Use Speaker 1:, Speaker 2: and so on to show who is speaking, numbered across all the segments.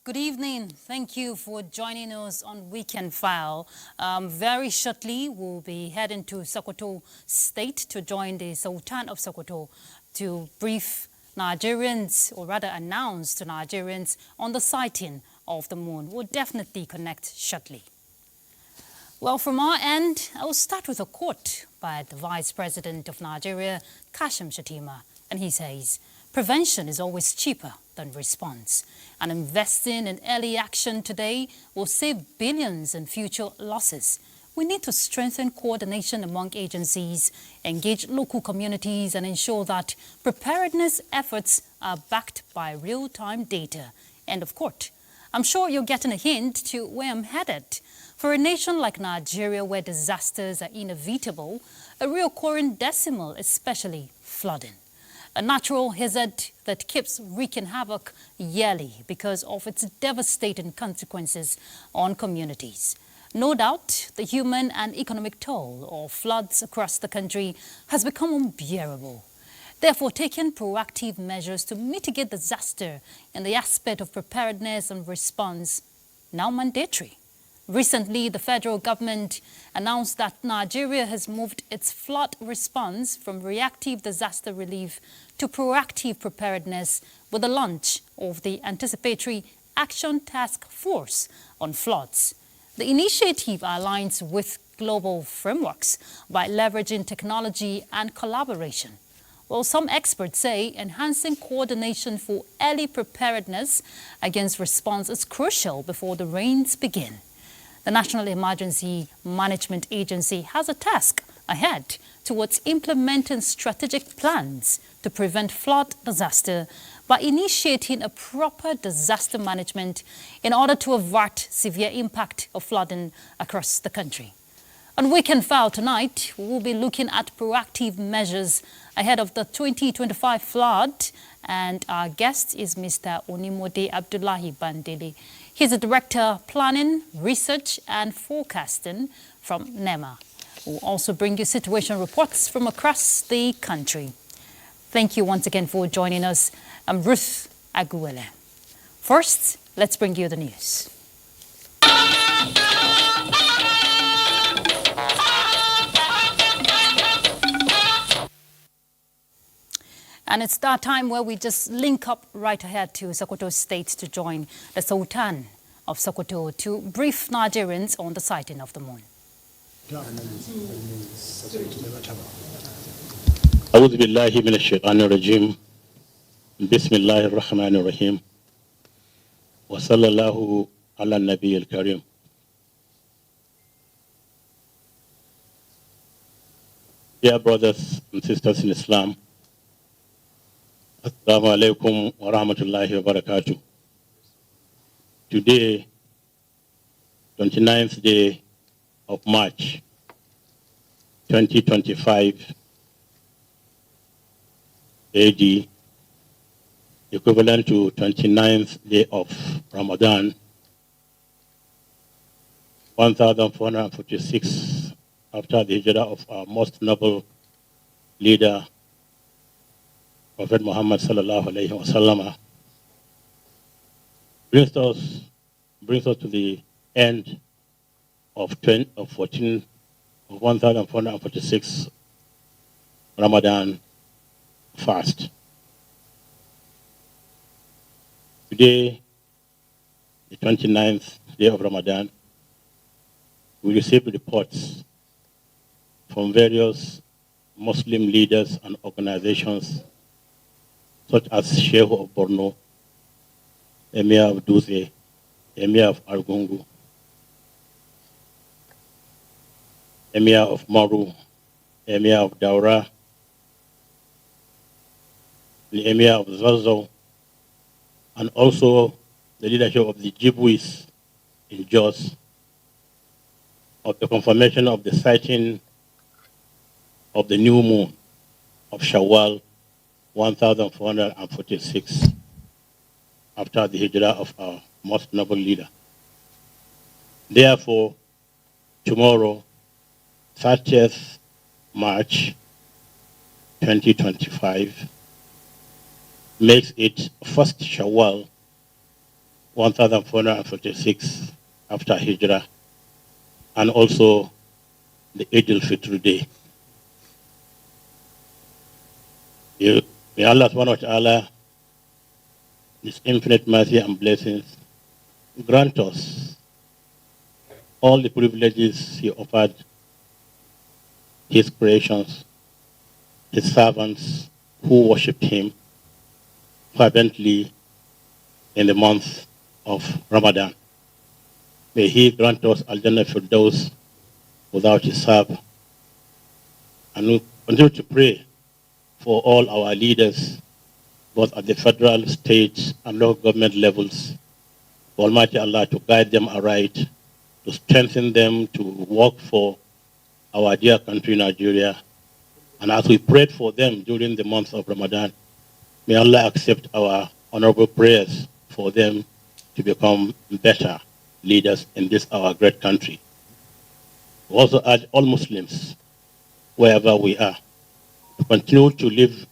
Speaker 1: Good evening. Thank you for joining us on Weekend File. Very shortly, we'll be heading to Sokoto State to join the Sultan of Sokoto to brief Nigerians, or rather announce to Nigerians on the sighting of the moon. We'll definitely connect shortly. Well, from our end, I will start with a quote by the Vice President of Nigeria, Kashim Shettima, and he says, "Prevention is always cheaper than response, and investing in early action today will save billions in future losses. We need to strengthen coordination among agencies, engage local communities, and ensure that preparedness efforts are backed by real-time data." End of quote. I'm sure you're getting a hint to where I'm headed. For a nation like Nigeria, where disasters are inevitable, a recurring decimal, especially flooding, a natural hazard that keeps wreaking havoc yearly because of its devastating consequences on communities. No doubt, the human and economic toll of floods across the country has become unbearable. Therefore, taking proactive measures to mitigate disaster in the aspect of preparedness and response now mandatory. Recently, the federal government announced that Nigeria has moved its flood response from reactive disaster relief to proactive preparedness with the launch of the Anticipatory Action Task Force on Floods. The initiative aligns with global frameworks by leveraging technology and collaboration. Well, some experts say enhancing coordination for early preparedness against response is crucial before the rains begin. The National Emergency Management Agency has a task ahead towards implementing strategic plans to prevent flood disaster by initiating a proper disaster management in order to avert severe impact of flooding across the country. On Weekend File tonight, we will be looking at proactive measures ahead of the 2025 flood, and our guest is Mr. Onimode Abdullahi Bandele. He's the Director, Planning, Research and Forecasting from NEMA. We'll also bring you situation reports from across the country. Thank you once again for joining us. I'm Ruth Aguele. First, let's bring you the news. And it's that time where we just link up right ahead to Sokoto State to join the Sultan of Sokoto to brief Nigerians on the sighting of the moon.
Speaker 2: أعوذ بالله من الشيطان الرجيم بسم الله الرحمن الرحيم وصلى الله على النبي الكريم. Dear brothers and sisters in Islam, Assalamu alaikum wa rahmatullahi wa barakatuh. Today, 29th day of March, 2025 AD, equivalent to 29th day of Ramadan, 1446 after the hijrah of our most noble leader, Prophet Muhammad sallallahu alayhi wa sallam, brings us to the end of 1446 Ramadan fast. Today, the 29th day of Ramadan, we received reports from various Muslim leaders and organizations such as Sheikh of Borno, Emir of Dutse, Emir of Argungu, Emir of Maru, Emir of Daura, the Emir of Zazzau, and also the leadership of the Jibwis in Jos, of the confirmation of the sighting of the new moon of Shawwal 1446 after the hijrah of our most noble leader. Therefore, tomorrow, 30th March 2025, makes it first Shawwal 1456 after Hijrah, and also the Eid al-Fitr day. May Allah subhanahu wa ta'ala, His infinite mercy and blessings, grant us all the privileges He offered His creations, His servants who worship Him fervently in the month of Ramadan. May He grant us Al-Jannah Firdaus without Hisab. And we continue to pray for all our leaders, both at the federal, state, and local government levels, for Almighty Allah to guide them aright, to strengthen them, to work for our dear country, Nigeria. And as we prayed for them during the month of Ramadan, may Allah accept our honorable prayers for them to become better leaders in this our great country. We also urge all Muslims, wherever we are, to continue to live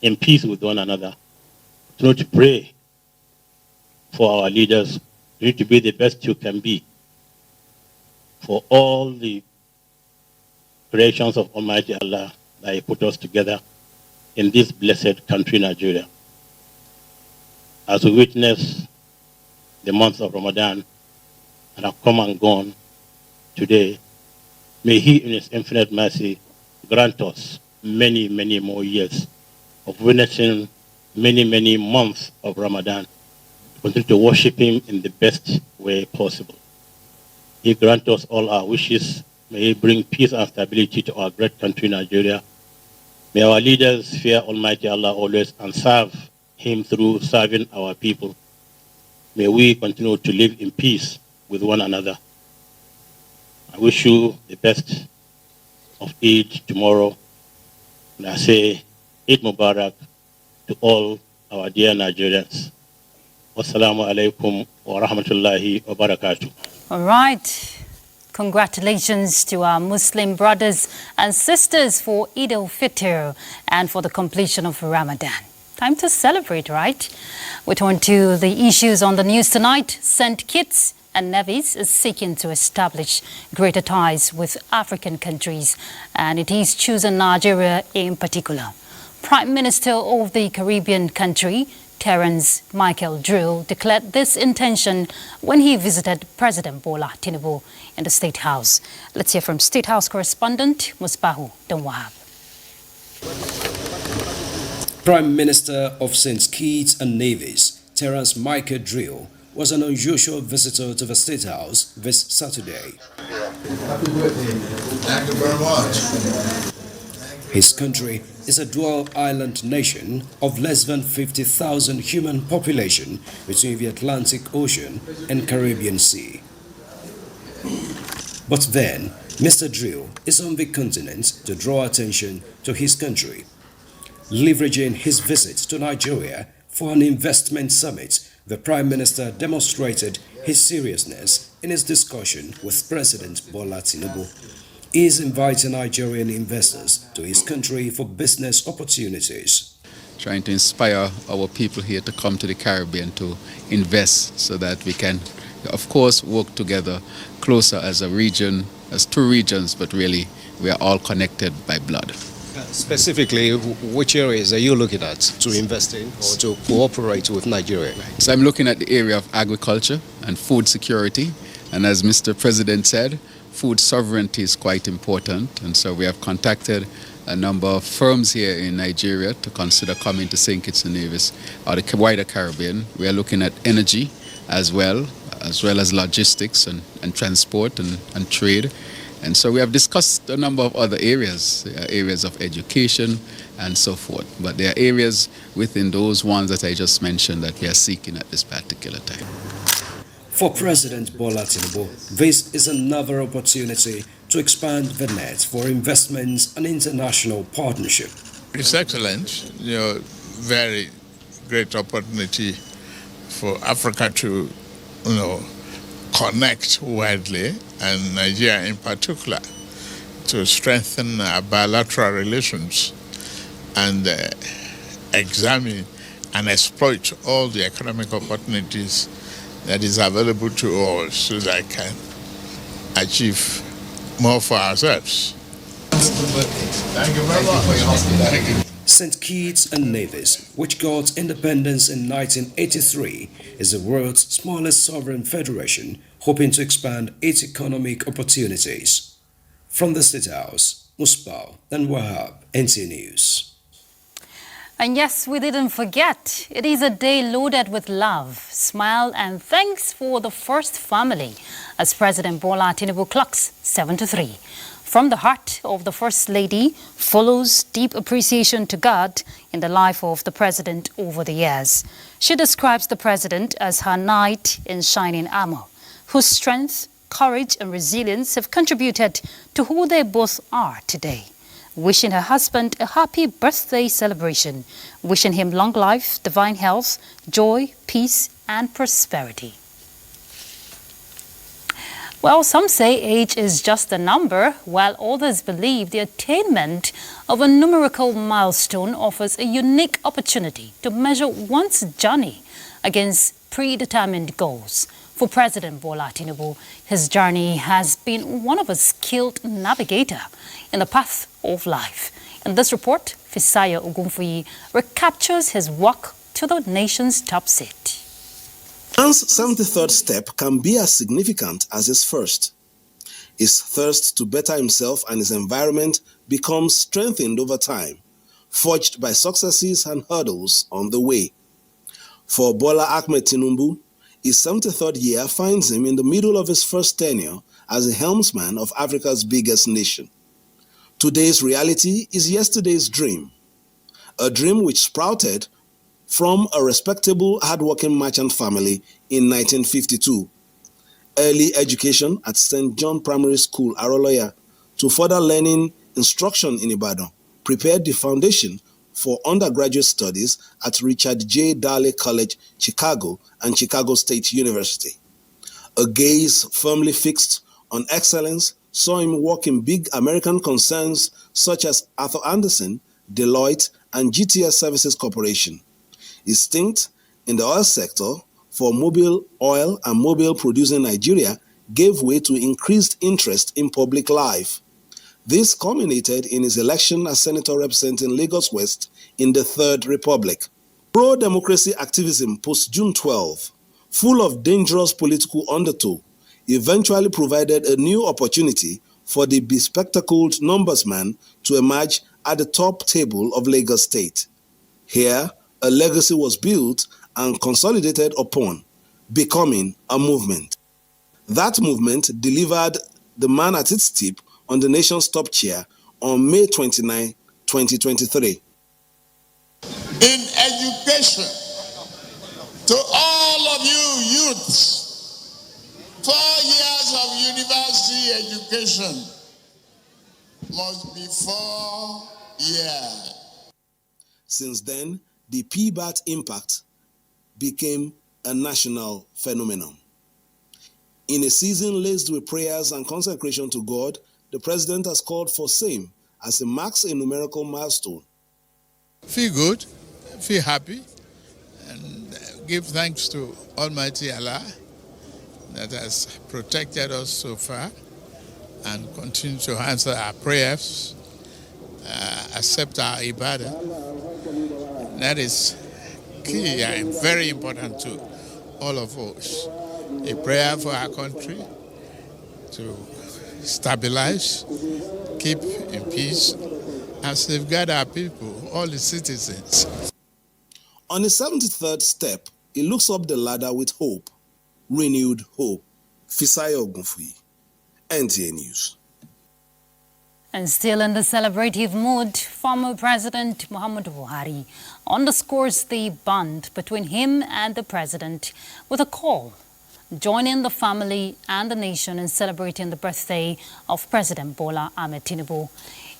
Speaker 2: in peace with one another, continue to pray for our leaders. You need to be the best you can be for all the creations of Almighty Allah that He put us together in this blessed country, Nigeria. As we witness the months of Ramadan that have come and gone today, may He in His infinite mercy grant us many, many more years of witnessing many, many months of Ramadan, continue to worship Him in the best way possible. He grant us all our wishes. May He bring peace and stability to our great country, Nigeria. May our leaders fear Almighty Allah always and serve Him through serving our people. May we continue to live in peace with one another. I wish you the best of Eid tomorrow. And I say Eid Mubarak to all our dear Nigerians. Wassalamu alaikum wa rahmatullahi wa barakatuh.
Speaker 1: All right. Congratulations to our Muslim brothers and sisters for Eid al-Fitr and for the completion of Ramadan. Time to celebrate, right? We turn to the issues on the news tonight. St. Kitts and Nevis is seeking to establish greater ties with African countries, and it is choosing Nigeria in particular. Prime Minister of the Caribbean country, Terence Michael Drill, declared this intention when he visited President Bola Tinubu in the State House. Let's hear from State House correspondent Musbahu Donwahab.
Speaker 3: Prime Minister of St. Kitts and Nevis, Terence Michael Drill, was an unusual visitor to the State House this Saturday.
Speaker 4: Happy birthday. Thank you very much.
Speaker 3: His country is a dual island nation of less than 50,000 human population between the Atlantic Ocean and Caribbean Sea. But then, Mr. Drill is on the continent to draw attention to his country. Leveraging his visit to Nigeria for an investment summit, the Prime Minister demonstrated his seriousness in his discussion with President Bola Tinubu. He is inviting Nigerian investors to his country for business opportunities.
Speaker 5: Trying to inspire our people here to come to the Caribbean to invest so that we can, of course, work together closer as a region, as two regions, but really we are all connected by blood.
Speaker 6: Specifically, which areas are you looking at to invest in or to cooperate with Nigeria?
Speaker 5: So I'm looking at the area of agriculture and food security. And as Mr. President said, food sovereignty is quite important. And so we have contacted a number of firms here in Nigeria to consider coming to St. Kitts and Nevis or the wider Caribbean. We are looking at energy as well as logistics and transport and trade. And so we have discussed a number of other areas, areas of education and so forth. But there are areas within those ones that I just mentioned that we are seeking at this particular time.
Speaker 3: For President Bola Tinubu, this is another opportunity to expand the net for investments and international partnership.
Speaker 7: It's excellent, very great opportunity for Africa to, connect widely, and Nigeria in particular, to strengthen our bilateral relations and examine and exploit all the economic opportunities that is available to all so that I can achieve more for ourselves. Thank you very much.
Speaker 3: St. Kitts and Nevis, which got independence in 1983, is the world's smallest sovereign federation, hoping to expand its economic opportunities. From the State House, Musbah and Wahab, NTA News.
Speaker 1: And yes, we didn't forget. It is a day loaded with love, smile, and thanks for the first family, as President Bola Tinubu clocks 73. From the heart of the First Lady follows deep appreciation to God in the life of the President over the years. She describes the President as her knight in shining armor, whose strength, courage, and resilience have contributed to who they both are today. Wishing her husband a happy birthday celebration, wishing him long life, divine health, joy, peace, and prosperity. Well, some say age is just a number, while others believe the attainment of a numerical milestone offers a unique opportunity to measure one's journey against predetermined goals. For President Bola Tinubu, his journey has been one of a skilled navigator in the path of life. In this report, Fisayo Ogunfuyi recaptures his walk to the nation's top seat.
Speaker 8: Man's 73rd step can be as significant as his first. His thirst to better himself and his environment becomes strengthened over time, forged by successes and hurdles on the way. For Bola Ahmed Tinubu, his 73rd year finds him in the middle of his first tenure as a helmsman of Africa's biggest nation. Today's reality is yesterday's dream, a dream which sprouted from a respectable, hard-working merchant family in 1952. Early education at St. John Primary School, Aroloya, to further learning instruction in Ibadan, prepared the foundation for undergraduate studies at Richard J. Darley College, Chicago, and Chicago State University. A gaze firmly fixed on excellence saw him work in big American concerns such as Arthur Andersen, Deloitte, and GTS Services Corporation. His stint in the oil sector for Mobil Oil and Mobil producing Nigeria gave way to increased interest in public life. This culminated in his election as senator representing Lagos West in the Third Republic. Pro-democracy activism post-June 12, full of dangerous political undertow, eventually provided a new opportunity for the bespectacled numbersman to emerge at the top table of Lagos State. Here, a legacy was built and consolidated upon, becoming a movement. That movement delivered the man at its tip on the nation's top chair on May 29, 2023.
Speaker 7: In education, to all of you youths, 4 years of university education must be 4 years.
Speaker 8: Since then, the PBAT impact became a national phenomenon. In a season laced with prayers and consecration to God, the president has called for same as it marks a numerical milestone.
Speaker 7: Feel good, feel happy, and give thanks to Almighty Allah that has protected us so far and continue to answer our prayers, accept our ibadah. That is key and very important to all of us. A prayer for our country to stabilize, keep in peace, and safeguard our people, all the citizens.
Speaker 8: On his 73rd step, he looks up the ladder with hope, renewed hope. Fisayo Ogunfuyi, NTA News.
Speaker 1: And still in the celebrative mood, former President Muhammadu Buhari underscores the bond between him and the president with a call, joining the family and the nation in celebrating the birthday of President Bola Ahmed Tinubu.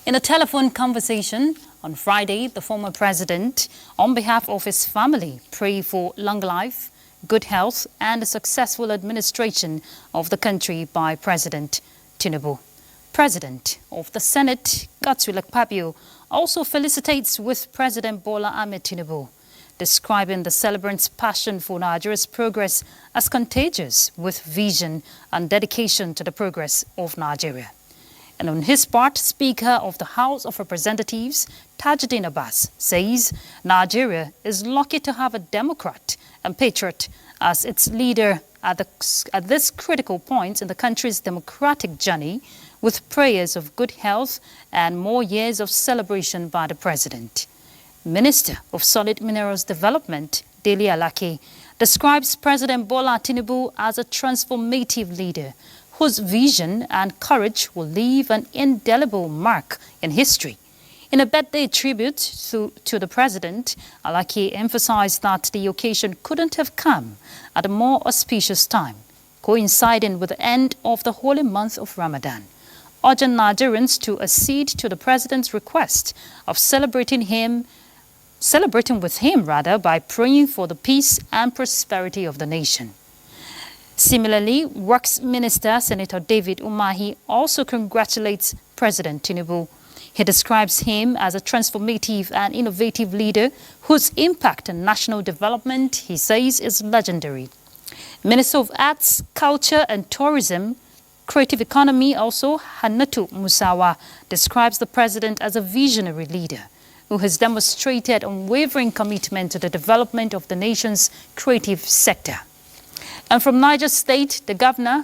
Speaker 1: In a telephone conversation on Friday, the former president, on behalf of his family, prayed for long life, good health, and a successful administration of the country by President Tinubu. President of the Senate, Godswill Akpabio, also felicitates with President Bola Ahmed Tinubu. describing the celebrant's passion for Nigeria's progress as contagious, with vision and dedication to the progress of Nigeria. And on his part, Speaker of the House of Representatives, Tajuddin Abbas, says Nigeria is lucky to have a Democrat and patriot as its leader at this critical point in the country's democratic journey, with prayers of good health and more years of celebration by the president. Minister of Solid Minerals Development, Dele Alake, describes President Bola Tinubu as a transformative leader whose vision and courage will leave an indelible mark in history. In a birthday tribute to the president, Alake emphasized that the occasion couldn't have come at a more auspicious time, coinciding with the end of the holy month of Ramadan, urging Nigerians to accede to the president's request of celebrating with him by praying for the peace and prosperity of the nation. Similarly, Works Minister Senator David Umahi also congratulates President Tinubu. He describes him as a transformative and innovative leader whose impact on national development, he says, is legendary. Minister of Arts, Culture and Tourism, Creative Economy also, Hannatu Musawa, describes the president as a visionary leader who has demonstrated unwavering commitment to the development of the nation's creative sector. And from Niger State, the governor,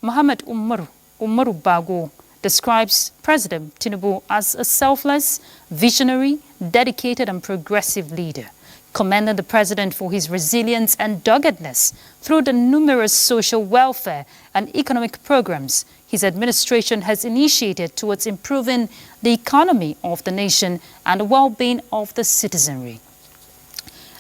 Speaker 1: Muhammad Umaru Bago, describes President Tinubu as a selfless, visionary, dedicated and progressive leader, commending the president for his resilience and doggedness through the numerous social welfare and economic programs his administration has initiated towards improving the economy of the nation and the well-being of the citizenry.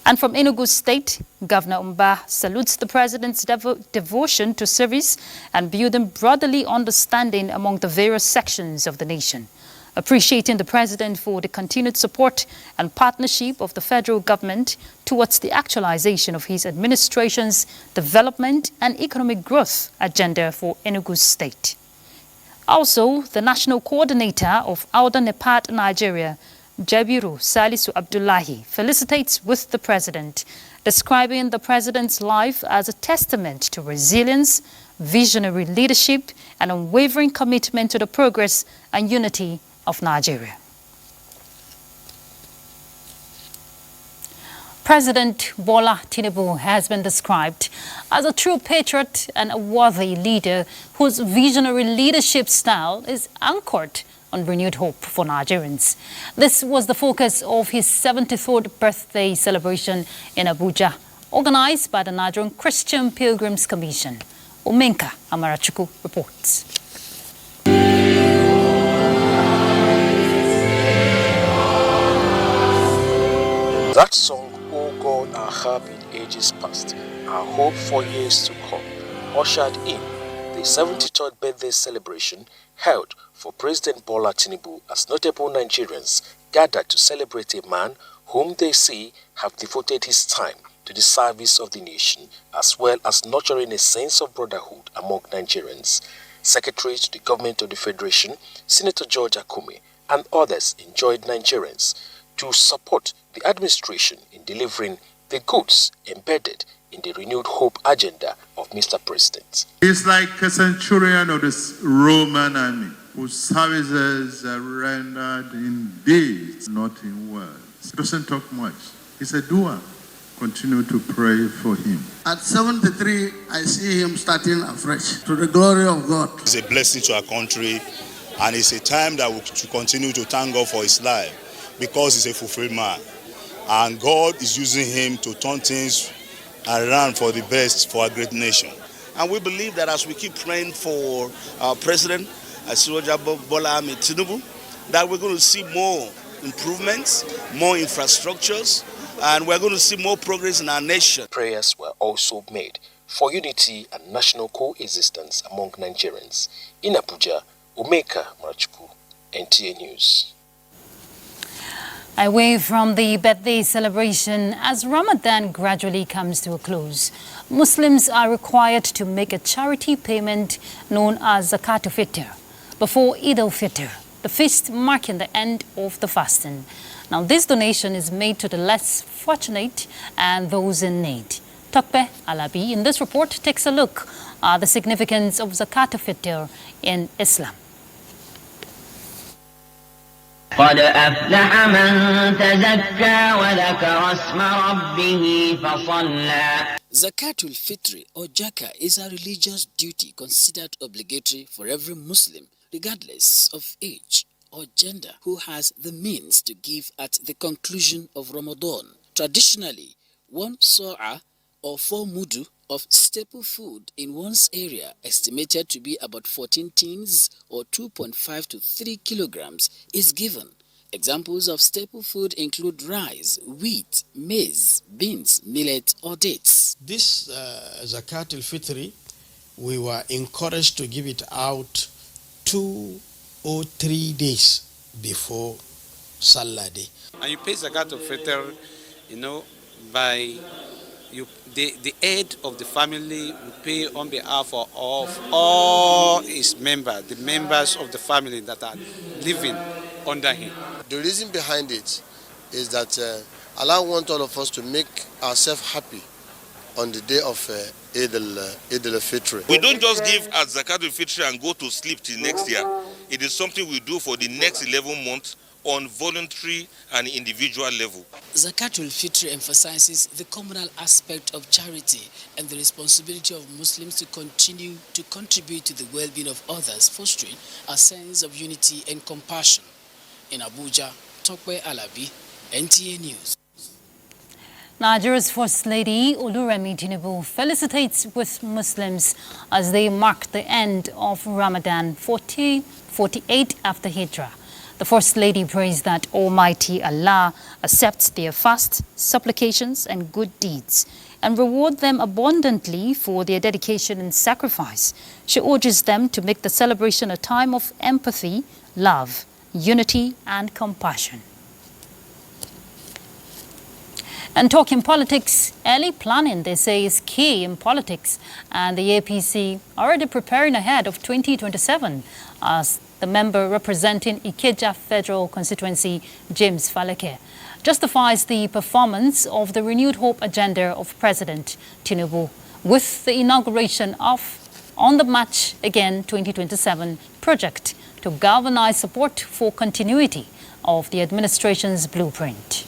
Speaker 1: And from Enugu State, Governor Umba salutes the president's devotion to service and building brotherly understanding among the various sections of the nation, appreciating the president for the continued support and partnership of the federal government towards the actualization of his administration's development and economic growth agenda for Enugu State. Also, the national coordinator of Alda Nepat Nigeria, Jabiru Salisu Abdullahi, felicitates with the president, describing the president's life as a testament to resilience, visionary leadership, and unwavering commitment to the progress and unity of Nigeria. President Bola Tinubu has been described as a true patriot and a worthy leader whose visionary leadership style is anchored on renewed hope for Nigerians. This was the focus of his 73rd birthday celebration in Abuja, organized by the Nigerian Christian Pilgrims Commission. Omenka Amarachuku reports.
Speaker 9: That song, "Oh God, our help in ages past, our hope for years to come," ushered in the 73rd birthday celebration held for President Bola Tinubu as notable Nigerians gathered to celebrate a man whom they say have devoted his time to the service of the nation, as well as nurturing a sense of brotherhood among Nigerians. Secretary to the Government of the Federation, Senator George Akume, and others enjoined Nigerians to support the administration in delivering the goods embedded in the renewed hope agenda of Mr. President.
Speaker 7: He's like a centurion of the Roman army, whose services are rendered in deeds, not in words. He doesn't talk much. He's a doer. Continue to pray for him.
Speaker 10: At 73, I see him starting afresh to the glory of God.
Speaker 11: It's a blessing to our country, and it's a time that we should continue to thank God for his life, because he's a fulfilled man. And God is using him to turn things around for the best for our great nation.
Speaker 12: And we believe that as we keep praying for our president, Bola Tinubu, that we're going to see more improvements, more infrastructures, and we're going to see more progress in our nation.
Speaker 9: Prayers were also made for unity and national coexistence among Nigerians. In Abuja, Omeka Marachuku, NTA News.
Speaker 1: Away from the birthday celebration, as Ramadan gradually comes to a close, Muslims are required to make a charity payment known as Zakat al-Fitr before Eid al-Fitr, the feast marking the end of the fasting. Now, this donation is made to the less fortunate and those in need. Tokpe Alabi in this report takes a look at the significance of Zakat al-Fitr in Islam.
Speaker 13: قد أفلح من تزكى وذكر اسم ربه فصلى.
Speaker 14: Zakatul Fitri or Jaka is a religious duty considered obligatory for every Muslim, regardless of age or gender, who has the means to give at the conclusion of Ramadan. Traditionally, 1 sa'a or 4 mudu of staple food in one's area, estimated to be about 14 tins or 2.5 to 3 kilograms, is given. Examples of staple food include rice, wheat, maize, beans, millet, or dates.
Speaker 15: This Zakat al-Fitri, we were encouraged to give it out 2 or 3 days before Salah Day.
Speaker 16: And you pay Zakat al-Fitr, by the head of the family will pay on behalf of all his members, the members of the family that are living under him.
Speaker 17: The reason behind it is that Allah wants all of us to make ourselves happy on the day of Eid al-Fitr.
Speaker 18: We don't just give at Zakat al-Fitr and go to sleep till next year. It is something we do for the next 11 months on voluntary and individual level.
Speaker 14: Zakatul Fitr emphasizes the communal aspect of charity and the responsibility of Muslims to continue to contribute to the well-being of others, fostering a sense of unity and compassion. In Abuja, Tokwe Alabi, NTA News.
Speaker 1: Nigeria's First Lady Oluremi Tinubu felicitates with Muslims as they mark the end of Ramadan 1448 after Hijrah. The First Lady prays that Almighty Allah accepts their fast, supplications and good deeds and reward them abundantly for their dedication and sacrifice. She urges them to make the celebration a time of empathy, love, unity and compassion. And talking politics, early planning, they say, is key in politics, and the APC already preparing ahead of 2027 as the member representing Ikeja Federal Constituency, James Faleke, justifies the performance of the renewed hope agenda of President Tinubu with the inauguration of On the March Again 2027 project to galvanize support for continuity of the administration's blueprint.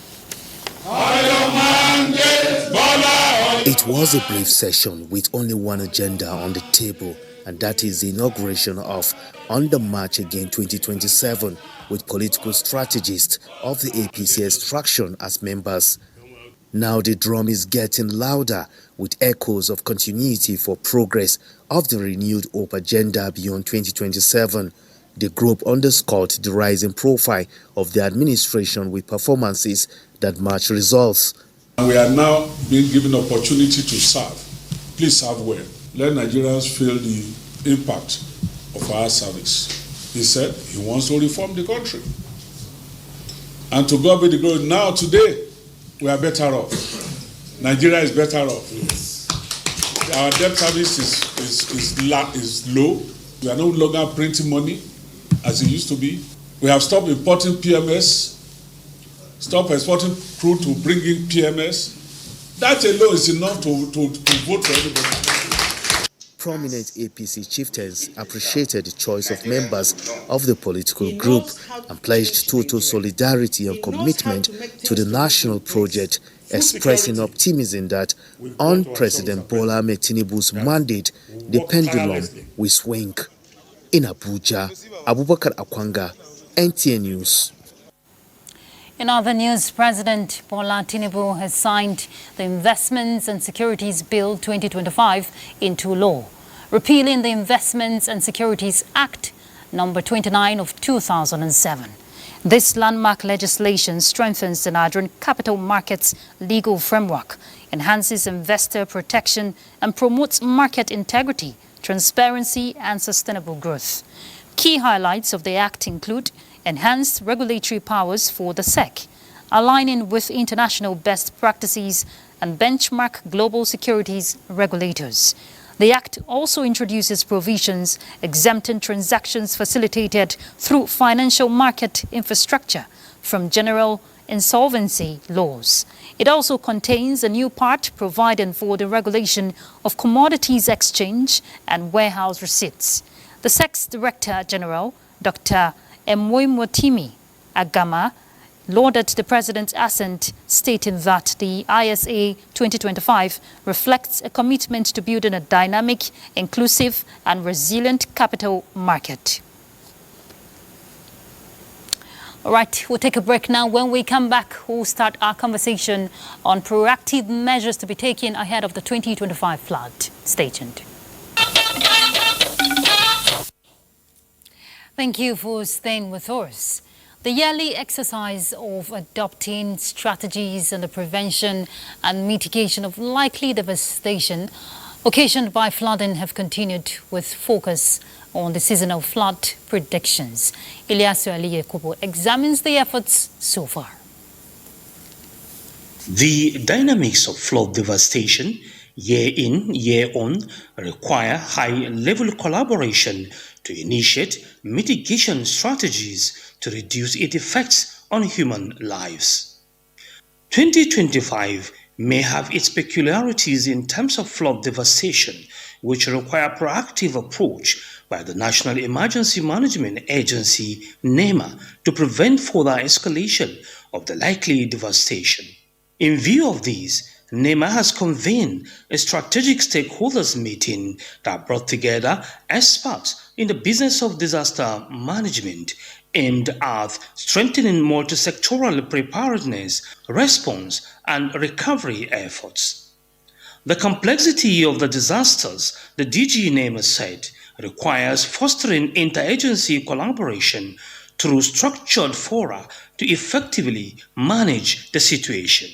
Speaker 19: It was a brief session with only one agenda on the table, and that is the inauguration of On the March Again 2027 with political strategists of the APC extraction as members. Now the drum is getting louder with echoes of continuity for progress of the renewed hope agenda beyond 2027. The group underscored the rising profile of the administration with performances that match results.
Speaker 20: And we are now being given opportunity to serve. Please serve well. Let Nigerians feel the impact of our service. He said he wants to reform the country. And to God be the glory. Now, today, we are better off. Nigeria is better off. Our debt service is low. We are no longer printing money as it used to be. We have stopped importing PMS, stopped exporting crude to bring in PMS. That alone is enough to vote for everybody.
Speaker 19: Prominent APC chieftains appreciated the choice of members of the political group and pledged total solidarity and commitment to the national project, expressing optimism that on President Bola Ahmed Tinubu's mandate, the pendulum will swing. In Abuja, Abubakar Akwanga, NTA News.
Speaker 1: In other news, President Bola Tinubu has signed the Investments and Securities Bill 2025 into law, repealing the Investments and Securities Act number 29 of 2007. This landmark legislation strengthens the Nigerian capital markets legal framework, enhances investor protection, and promotes market integrity, transparency, and sustainable growth. Key highlights of the Act include enhanced regulatory powers for the SEC, aligning with international best practices and benchmark global securities regulators. The Act also introduces provisions exempting transactions facilitated through financial market infrastructure from general insolvency laws. It also contains a new part providing for the regulation of commodities exchange and warehouse receipts. The SEC's Director General, Dr. Emoimotimi Agama, lauded the President's assent, stating that the ISA 2025 reflects a commitment to building a dynamic, inclusive and resilient capital market. All right, we'll take a break now. When we come back, we'll start our conversation on proactive measures to be taken ahead of the 2025 flood. Stay tuned. Thank you for staying with us. The yearly exercise of adopting strategies in the prevention and mitigation of likely devastation occasioned by flooding have continued with focus on the seasonal flood predictions. Ilyasu Aliyekubo examines the efforts so far.
Speaker 21: The dynamics of flood devastation, year in, year on, require high-level collaboration to initiate mitigation strategies to reduce its effects on human lives. 2025 may have its peculiarities in terms of flood devastation, which require a proactive approach by the National Emergency Management Agency, NEMA, to prevent further escalation of the likely devastation. In view of this, NEMA has convened a strategic stakeholders meeting that brought together experts in the business of disaster management aimed at strengthening multi-sectoral preparedness, response, and recovery efforts. The complexity of the disasters, the DG NEMA said, requires fostering interagency collaboration through structured fora to effectively manage the situation.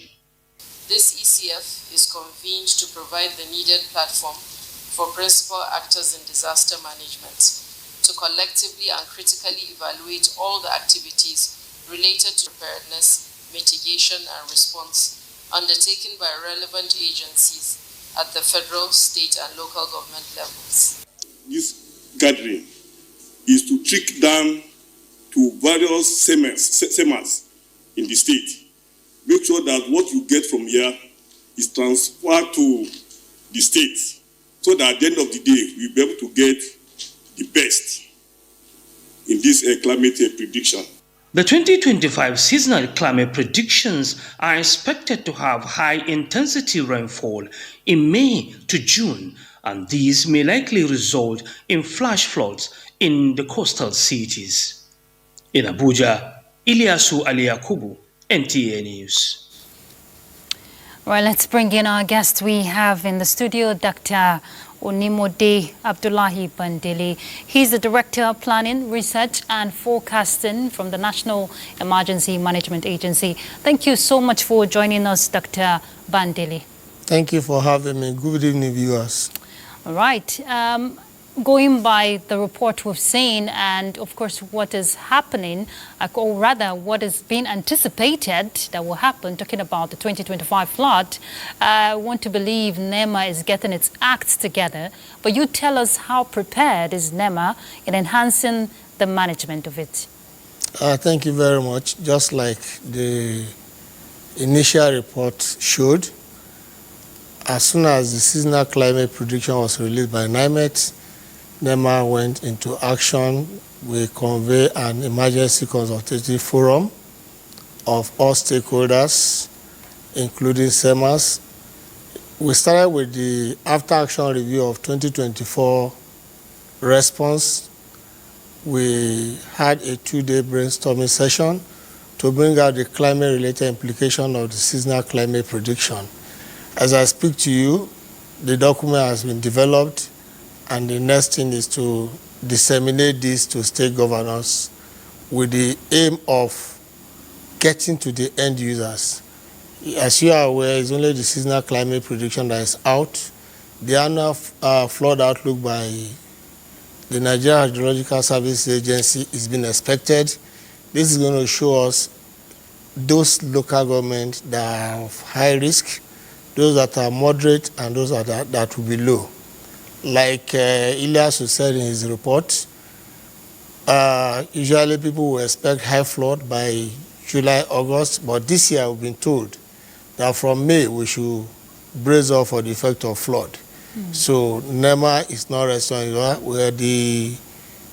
Speaker 22: This ECF is convened to provide the needed platform for principal actors in disaster management to collectively and critically evaluate all the activities related to preparedness, mitigation, and response undertaken by relevant agencies at the federal, state, and local government levels.
Speaker 23: This gathering is to trickle down to various SEMAs in the state. Make sure that what you get from here is transferred to the state, so that at the end of the day, we'll be able to get the best in this climate prediction.
Speaker 21: The 2025 seasonal climate predictions are expected to have high-intensity rainfall in May to June, and these may likely result in flash floods in the coastal cities. In Abuja, Ilyasu Aliyakubu, NTA News.
Speaker 1: Well, let's bring in our guest. We have in the studio Dr. Onimode Abdullahi Bandele. He's the Director of Planning, Research and Forecasting from the National Emergency Management Agency. Thank you so much for joining us, Dr. Bandele.
Speaker 24: Thank you for having me. Good evening, viewers.
Speaker 1: All right. Going by the report we've seen and, of course, what is happening, or rather what is being anticipated that will happen, talking about the 2025 flood, I want to believe NEMA is getting its act together. But you tell us, how prepared is NEMA in enhancing the management of it?
Speaker 24: Thank you very much. Just like the initial report showed, as soon as the seasonal climate prediction was released by NIMET, NEMA went into action. We convey an emergency consultative forum of all stakeholders, including SEMAs. We started with the after-action review of 2024 response. We had a 2-day brainstorming session to bring out the climate-related implication of the seasonal climate prediction. As I speak to you, the document has been developed, and the next thing is to disseminate this to state governors with the aim of getting to the end users. As you are aware, it's only the seasonal climate prediction that is out. The annual flood outlook by the Nigerian Hydrological Service Agency is being expected. This is going to show us those local governments that are of high risk, those that are moderate, and those that will be low. Like Ilyasu said in his report, usually people will expect high flood by July, August, but this year we've been told that from May we should brace up for the effect of flood. So NEMA is not resting. Where the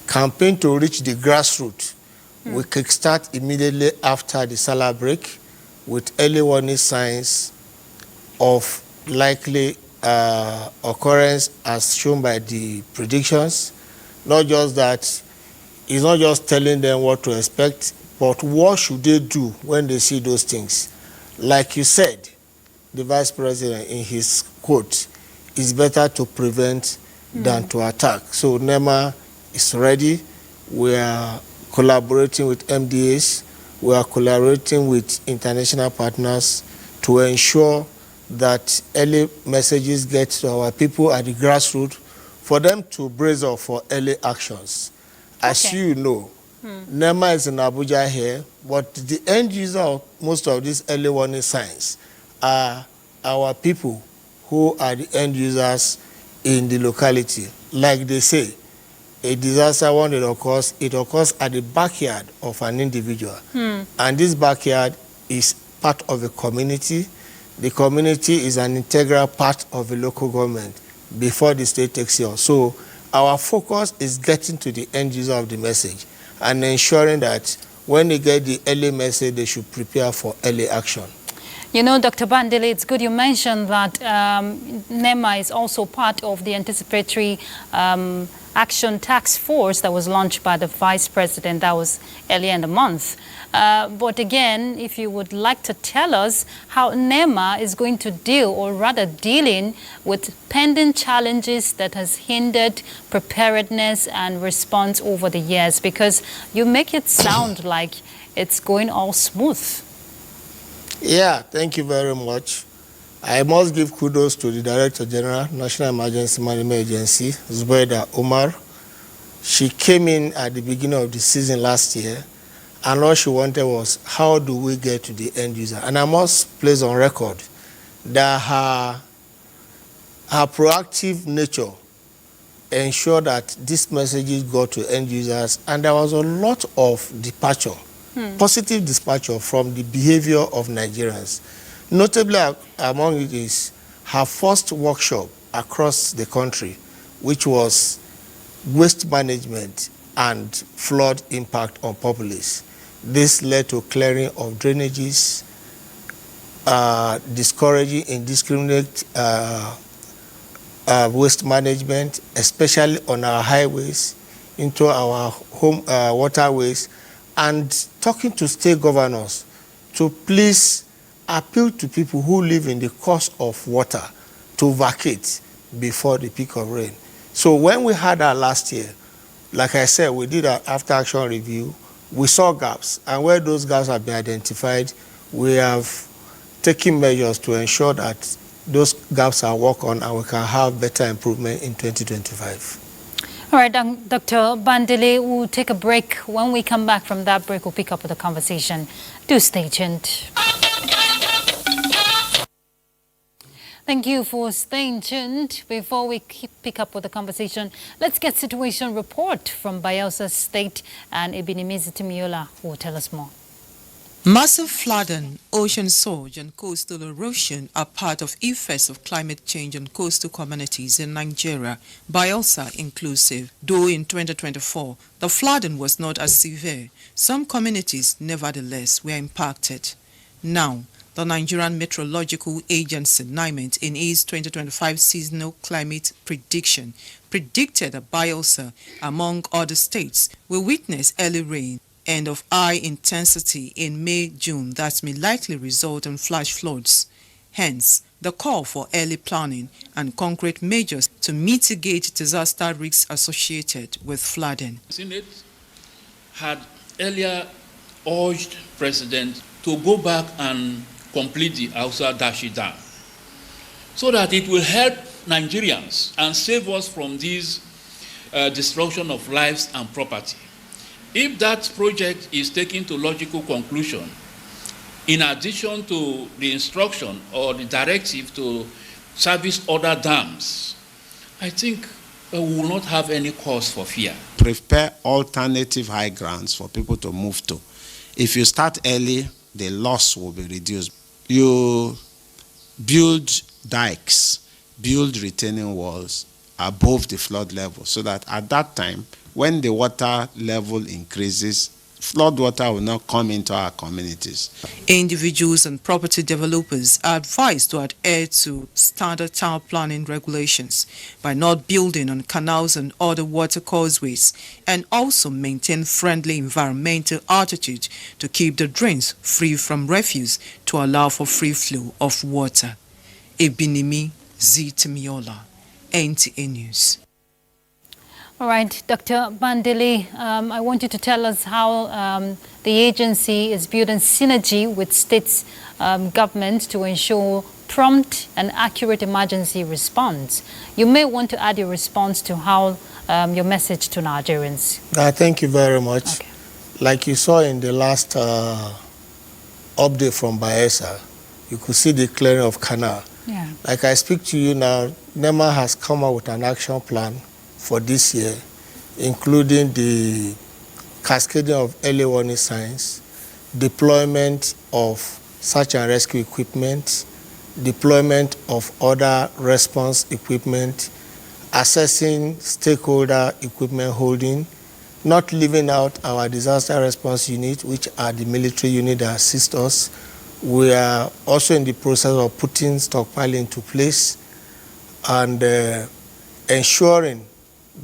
Speaker 24: campaign to reach the grassroots we kickstart immediately after the Salah break with early warning signs of likely occurrence as shown by the predictions. Not just that, it's not just telling them what to expect, but what should they do when they see those things. Like you said, the Vice President in his quote, it's better to prevent than to attack. So NEMA is ready. We are collaborating with MDAs. We are collaborating with international partners to ensure that early messages get to our people at the grassroots for them to brace up for early actions. As you know, NEMA is in Abuja here, but the end user of most of these early warning signs are our people who are the end users in the locality. Like they say, a disaster when it occurs at the backyard of an individual. And this backyard is part of a community. The community is an integral part of the local government before the state takes it on. So our focus is getting to the end user of the message and ensuring that when they get the early message, they should prepare for early action.
Speaker 1: You know, Dr. Bandele, it's good you mentioned that NEMA is also part of the anticipatory action task force that was launched by the Vice President. That was earlier in the month. But again, if you would like to tell us how NEMA is going to deal, or rather dealing with pending challenges that has hindered preparedness and response over the years, because you make it sound like it's going all smooth.
Speaker 24: Yeah, thank you very much. I must give kudos to the Director General, National Emergency Management Agency, Zubaida Omar. She came in at the beginning of the season last year, and all she wanted was, how do we get to the end user? And I must place on record that her proactive nature ensured that these messages got to end users, and there was a lot of departure. Positive dispatcher from the behavior of Nigerians. Notably among it is her first workshop across the country, which was waste management and flood impact on populace. This led to clearing of drainages, discouraging indiscriminate waste management, especially on our highways, into our home waterways, and talking to state governors to please appeal to people who live in the course of water to vacate before the peak of rain. So when we had that last year, like I said, we did an after-action review. We saw gaps, and where those gaps have been identified, we have taken measures to ensure that those gaps are worked on and we can have better improvement in 2025.
Speaker 1: All right, Dr. Bandele, we'll take a break. When we come back from that break, we'll pick up with the conversation. Do stay tuned. Thank you for staying tuned. Before we pick up with the conversation, let's get situation report from Bayelsa State, and Ebenimizi Timiola will tell us more.
Speaker 2: Massive flooding, ocean surge and coastal erosion are part of effects of climate change on coastal communities in Nigeria, Bayelsa inclusive. Though in 2024, the flooding was not as severe, some communities nevertheless were impacted. Now, the Nigerian Meteorological Agency, NIMET, in its 2025 seasonal climate prediction, predicted that Bayelsa, among other states, will witness early rain and of high intensity in May-June that may likely result in flash floods. Hence, the call for early planning and concrete measures to mitigate disaster risks associated with flooding.
Speaker 4: Senate had earlier urged President to go back and complete the Hausa Dashi Dam so that it will help Nigerians and save us from this destruction of lives and property. If that project is taken to logical conclusion, in addition to the instruction or the directive to service other dams, I think we will not have any cause for fear.
Speaker 5: Prepare alternative high grounds for people to move to.
Speaker 3: If you start early, the loss will be reduced. You build dikes, build retaining walls above the flood level so that at that time, when the water level increases, flood water will not come into our communities.
Speaker 2: Individuals and property developers are advised to adhere to standard town planning regulations by not building on canals and other water causeways, and also maintain friendly environmental attitude to keep the drains free from refuse to allow for free flow of water. Ebinimi Zitemiola, NTA News.
Speaker 1: All right, Dr. Bandele, I want you to tell us how the agency is building synergy with state government to ensure prompt and accurate emergency response. You may want to add your response to how your message to Nigerians.
Speaker 24: Thank you very much.
Speaker 1: Okay.
Speaker 24: Like you saw in the last update from Bayelsa, you could see the clearing of canal.
Speaker 1: Yeah.
Speaker 24: Like I speak to you now, NEMA has come out with an action plan for this year, including the cascading of early warning signs, deployment of search and rescue equipment, deployment of other response equipment, assessing stakeholder equipment holding, not leaving out our disaster response unit, which are the military unit that assist us. We are also in the process of putting stockpiling into place and ensuring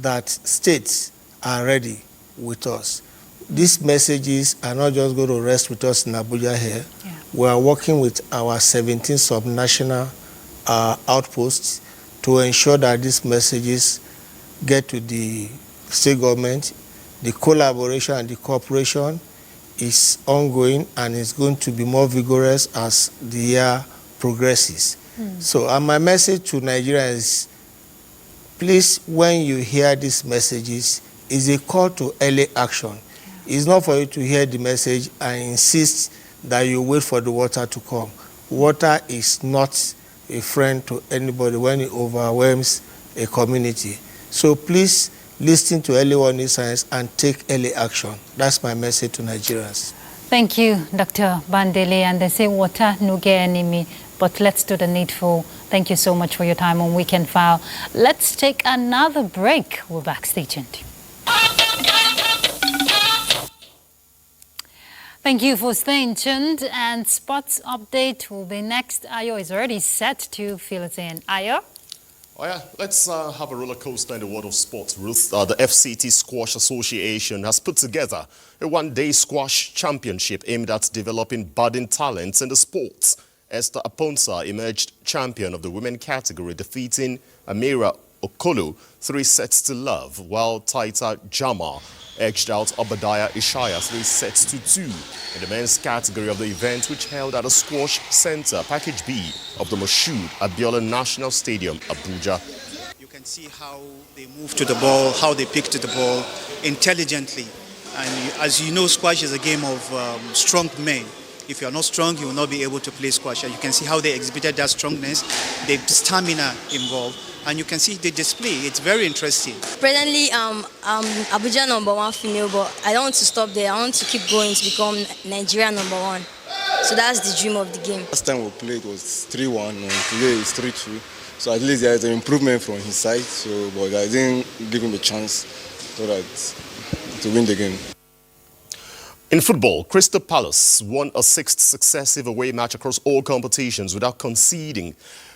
Speaker 24: that states are ready with us. These messages are not just going to rest with us in Abuja here. Yeah. We are working with our 17 sub-national outposts to ensure that these messages get to the state government. The collaboration and the cooperation is ongoing and is going to be more vigorous as the year progresses. So my message to Nigeria is, please, when you hear these messages, is a call to early action. Yeah. It's not for you to hear the message and insist that you wait for the water to come. Water is not a friend to anybody when it overwhelms a community. So please listen to early warning signs and take early action. That's my message to Nigerians.
Speaker 1: Thank you, Dr. Bandele. And they say water no get enemy, but let's do the needful. Thank you so much for your time on Weekend File. Let's take another break. We're back. Stay tuned. Thank you for staying tuned. And sports update will be next. Ayo is already set to fill us in. Ayo?
Speaker 5: Oh yeah, let's have a roller coaster in the world of sports, Ruth. The FCT Squash Association has put together a one-day squash championship aimed at developing budding talents in the sport. Esther Aponsa emerged champion of the women category, defeating Amira Okolo 3-0, while Taita Jama edged out Obadiah Ishaya 3-2 in the men's category of the event, which held at the Squash Center, Package B of the Moshood Abiola National Stadium, Abuja.
Speaker 6: You can see how they moved to the ball, how they picked the ball intelligently. And as you know, squash is a game of strong men. If you are not strong, you will not be able to play squash. And you can see how they exhibited that strongness, the stamina involved. And you can see the display. It's very interesting.
Speaker 8: Presently, I'm Abuja #1 female, but I don't want to stop there. I want to keep going to become Nigeria #1. So that's the dream of the game.
Speaker 25: Last time we played was 3-1, and today it's 3-2. So at least there is an improvement from his side. So, but I didn't give him a chance so that to win the game.
Speaker 5: In football, Crystal Palace won a 6th successive away match across all competitions without conceding,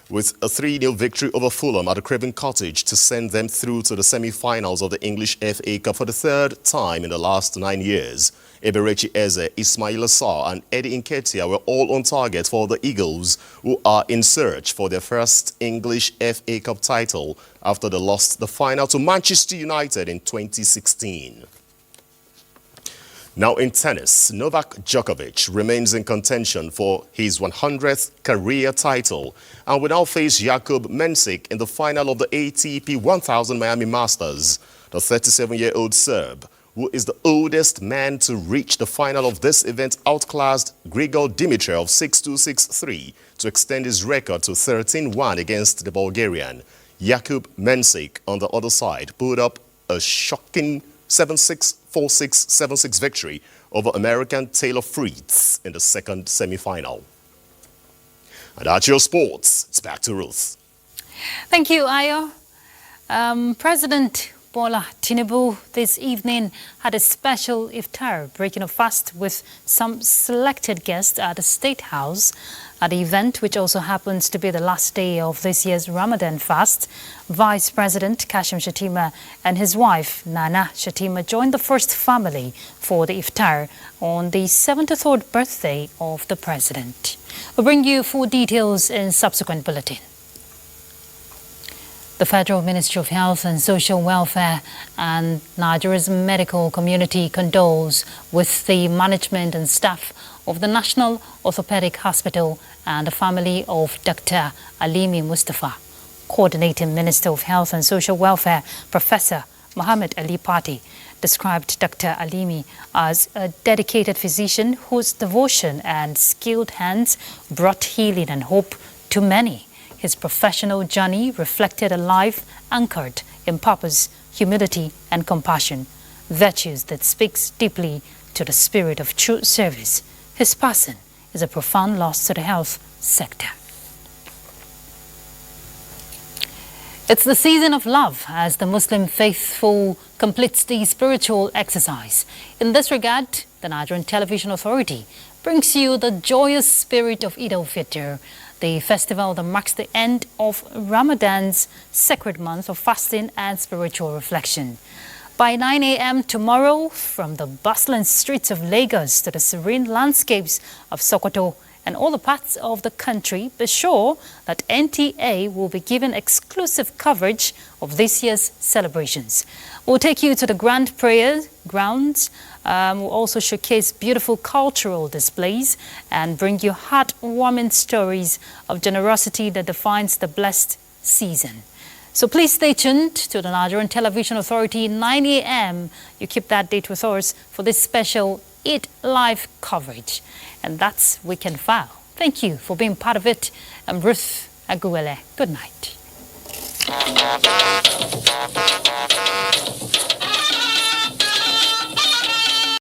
Speaker 5: with a 3-0 victory over Fulham at the Craven Cottage to send them through to the semi-finals of the English FA Cup for the 3rd time in the last 9 years. Eberechi Eze, Ismail Assar and Eddie Nketiah were all on target for the Eagles, who are in search for their first English FA Cup title after they lost the final to Manchester United in 2016. Now in tennis, Novak Djokovic remains in contention for his 100th career title and will now face Jakub Mensik in the final of the ATP 1000 Miami Masters. The 37-year-old Serb, who is the oldest man to reach the final of this event, outclassed Grigor Dimitrov 6-2, 6-3 to extend his record to 13-1 against the Bulgarian. Jakub Mensik, on the other side, put up a shocking 7-6, 4-6, 7-6 victory over American Taylor Fritz in the second semi-final. And that's your sports. It's back to Ruth.
Speaker 1: Thank you, Ayo. President Bola Tinubu this evening had a special iftar, breaking a fast with some selected guests at the State House. At the event, which also happens to be the last day of this year's Ramadan fast, Vice President Kashim Shettima and his wife, Nana Shettima, joined the first family for the iftar on the 73rd birthday of the president. We'll bring you full details in subsequent bulletin. The Federal Ministry of Health and Social Welfare and Nigeria's medical community condoles with the management and staff of the National Orthopedic Hospital and the family of Dr. Alimi Mustafa. Coordinating Minister of Health and Social Welfare, Professor Mohammed Ali Pati, described Dr. Alimi as a dedicated physician whose devotion and skilled hands brought healing and hope to many. His professional journey reflected a life anchored in purpose, humility, and compassion, virtues that speaks deeply to the spirit of true service. His passing is a profound loss to the health sector. It's the season of love as the Muslim faithful completes the spiritual exercise. In this regard, the Nigerian Television Authority brings you the joyous spirit of Eid al-Fitr, the festival that marks the end of Ramadan's sacred month of fasting and spiritual reflection. By 9 a.m. tomorrow, from the bustling streets of Lagos to the serene landscapes of Sokoto and all the parts of the country, be sure that NTA will be giving exclusive coverage of this year's celebrations. We'll take you to the grand prayer grounds. We'll also showcase beautiful cultural displays and bring you heartwarming stories of generosity that defines the blessed season. So please stay tuned to the Nigerian Television Authority, 9 a.m. You keep that date with us for this special Eid live coverage. And that's Weekend File. Thank you for being part of it. I'm Ruth Aguele. Good night.